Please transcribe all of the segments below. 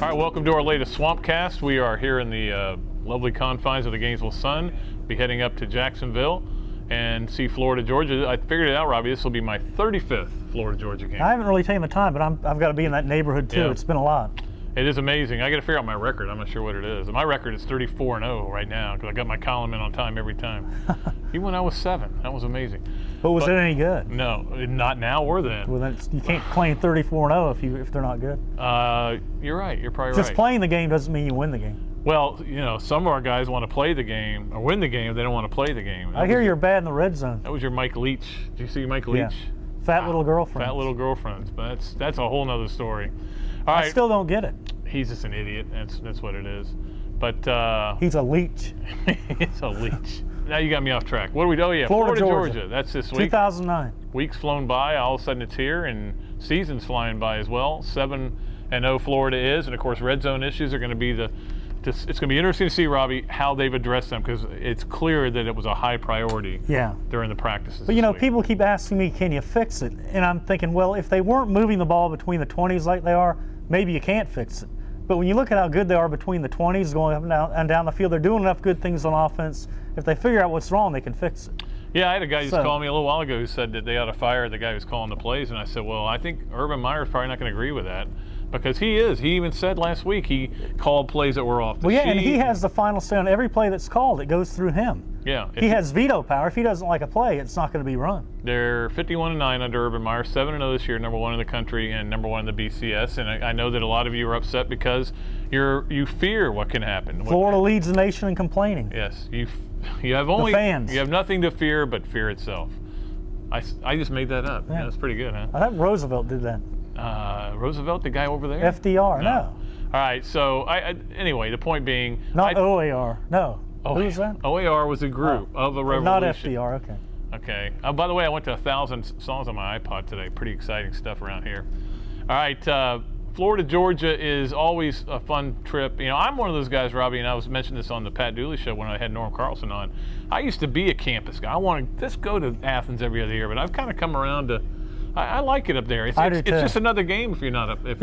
All right, welcome to our latest Swampcast. We are here in the lovely confines of the Gainesville Sun. Be heading up to Jacksonville and see Florida, Georgia. I figured it out, Robbie. This will be my 35th Florida, Georgia game. I haven't really taken the time, but I've got to be in that neighborhood too. Yeah. It's been a lot. It is amazing. I got to figure out my record. I'm not sure what it is. My record is 34-0 right now because I got my column in on time every time. Even when I was 7, that was amazing. But was it any good? No, not now or then. Well, you can't claim 34-0 if they're not good. You're right. You're probably right. Just playing the game doesn't mean you win the game. Well, you know, some of our guys want to play the game or win the game. They don't want to play the game. I hear you're bad in the red zone. That was your Mike Leach. Did you see Mike Leach? Yeah. Fat little girlfriend. Fat little girlfriends. But that's a whole nother story. All right. I still don't get it. He's just an idiot. That's what it is. But he's a leech. He's a leech. Now you got me off track. What do we? Oh yeah, Florida, Georgia. That's this week. 2009. Weeks flown by. All of a sudden it's here, and season's flying by as well. 7-0 Florida is, and of course red zone issues are going to be it's going to be interesting to see, Robbie, how they've addressed them because it's clear that it was a high priority. Yeah. During the practices. But you know, people keep asking me, can you fix it? And I'm thinking, well, if they weren't moving the ball between the 20s like they are, maybe you can't fix it. But when you look at how good they are between the 20s, going up and down the field, they're doing enough good things on offense. If they figure out what's wrong, they can fix it. Yeah, I had a guy who's called me a little while ago who said that they ought to fire the guy who's calling the plays, and I said, well, I think Urban Meyer's probably not going to agree with that because he is. He even said last week he called plays that were off the sheet. Well, yeah, and he has the final say on every play that's called. It goes through him. Yeah. He has veto power. If he doesn't like a play, it's not going to be run. They're 51-9 under Urban Meyer, 7-0 this year, #1 in the country and #1 in the BCS. And I know that a lot of you are upset because you fear what can happen. Florida leads the nation in complaining. Yes, you have only the fans. You have nothing to fear but fear itself. I just made that up. Yeah, that's pretty good, huh? I thought Roosevelt did that. Roosevelt, the guy over there? FDR, no. All right, so anyway, the point being. Not OAR, no. Who was that? OAR was a group of a revolution. Not FDR, okay. Okay. By the way, I went to 1,000 songs on my iPod today. Pretty exciting stuff around here. All right, Florida, Georgia is always a fun trip. You know, I'm one of those guys, Robbie, and I was mentioning this on the Pat Dooley show when I had Norm Carlson on. I used to be a campus guy. I want to just go to Athens every other year, but I've kind of come around to. I like it up there. It's just another game if you're not playing up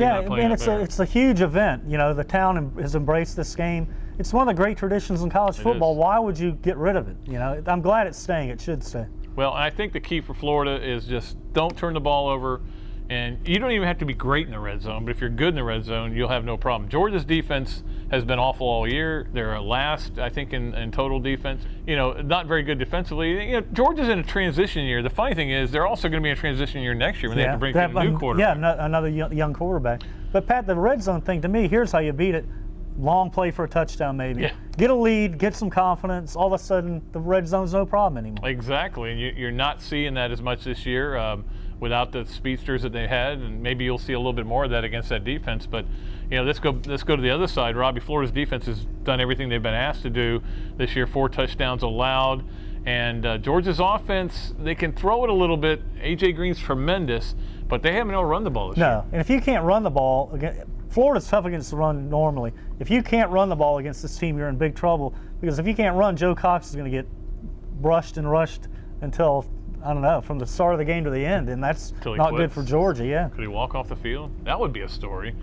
there. Yeah, it's a huge event. You know, the town has embraced this game. It's one of the great traditions in college football. Why would you get rid of it? You know, I'm glad it's staying. It should stay. Well, I think the key for Florida is just don't turn the ball over. And you don't even have to be great in the red zone, but if you're good in the red zone, you'll have no problem. Georgia's defense has been awful all year. They're last, I think, in total defense. You know, not very good defensively. You know, Georgia's in a transition year. The funny thing is they're also going to be in a transition year next year when they have to bring in a new quarterback. Yeah, another young quarterback. But, Pat, the red zone thing, to me, here's how you beat it. Long play for a touchdown, maybe. Yeah. Get a lead, get some confidence. All of a sudden, the red zone's no problem anymore. Exactly, and you're not seeing that as much this year without the speedsters that they had, and maybe you'll see a little bit more of that against that defense. But you know, let's go to the other side. Robbie, Florida's defense has done everything they've been asked to do this year. 4 touchdowns allowed, and Georgia's offense, they can throw it a little bit. A.J. Green's tremendous, but they haven't been able to run the ball this year. No, and if you can't run the ball Florida's tough against the run normally. If you can't run the ball against this team, you're in big trouble. Because if you can't run, Joe Cox is going to get brushed and rushed until, I don't know, from the start of the game to the end. And that's not good for Georgia, yeah. Could he walk off the field? That would be a story.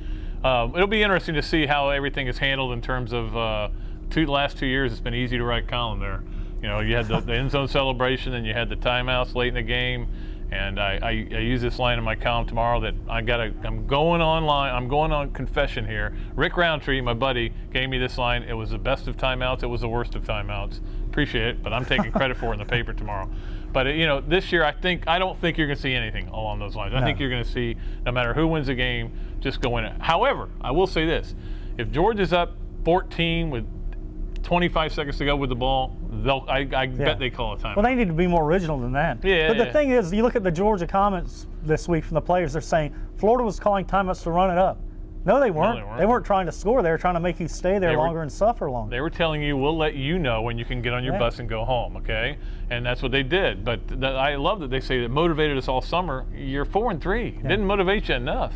It'll be interesting to see how everything is handled in terms of the last 2 years. It's been easy to write column there. You know, you had the end zone celebration, and you had the timeouts late in the game. And I use this line in my column tomorrow that I'm going online. I'm going on confession here. Rick Roundtree, my buddy, gave me this line. It was the best of timeouts. It was the worst of timeouts. Appreciate it, but I'm taking credit for it in the paper tomorrow. But you know, this year I don't think you're going to see anything along those lines. I think you're going to see, no matter who wins the game, just go in it. However, I will say this: if Georgia's up 14 with 25 seconds to go with the ball, I bet they call a timeout. Well, they need to be more original than that. Yeah. But the thing is, you look at the Georgia comments this week from the players, they're saying Florida was calling timeouts to run it up. No, they weren't. They weren't trying to score. They were trying to make you stay there longer and suffer longer. They were telling you, we'll let you know when you can get on your bus and go home, okay? And that's what they did. But I love that they say that motivated us all summer. You're 4-3. It didn't motivate you enough.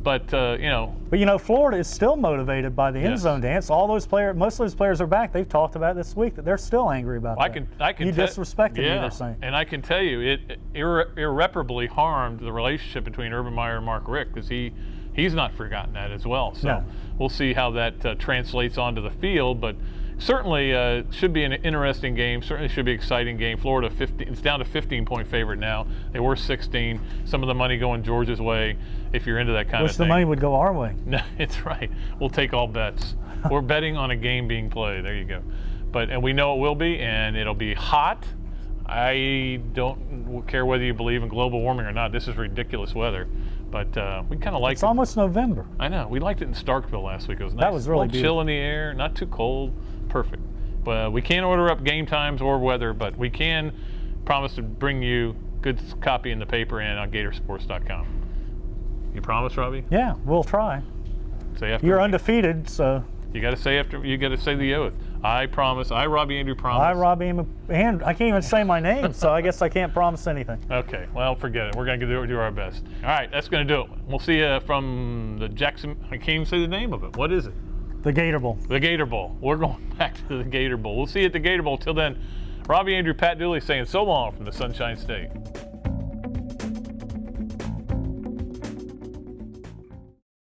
But But Florida is still motivated by the end Yes. zone dance. All those players, most of those players are back. They've talked about it this week that they're still angry about that. I can you disrespected me, they're saying. And I can tell you, it irreparably harmed the relationship between Urban Meyer and Mark Richt, because he's not forgotten that as well. So No. we'll see how that translates onto the field. But certainly should be an interesting game. Certainly should be an exciting game. Florida it's down to 15-point favorite now. They were 16. Some of the money going Georgia's way if you're into that kind Wish of the thing. money would go our way. No, it's right. We'll take all bets. We're betting on a game being played. There you go. And we know it will be, and it'll be hot. I don't care whether you believe in global warming or not. This is ridiculous weather. But we kind of like it. It's almost November. I know. We liked it in Starkville last week. It was nice. That was really a little beautiful. chill in the air, not too cold. Perfect. But we can't order up game times or weather, but we can promise to bring you good copy in the paper and on Gatorsports.com. You promise, Robbie? Yeah, we'll try. Say after. You're undefeated, so. You got to say after. You got to say the oath. I promise. I, Robbie Andreu, promise. I, Robbie, and I can't even say my name, so I guess I can't promise anything. Okay. Well, forget it. We're gonna do our best. All right. That's gonna do it. We'll see you from the Jackson. I can't even say the name of it. What is it? The Gator Bowl. The Gator Bowl. We're going back to the Gator Bowl. We'll see you at the Gator Bowl. Till then, Robbie Andreu, Pat Dooley saying so long from the Sunshine State.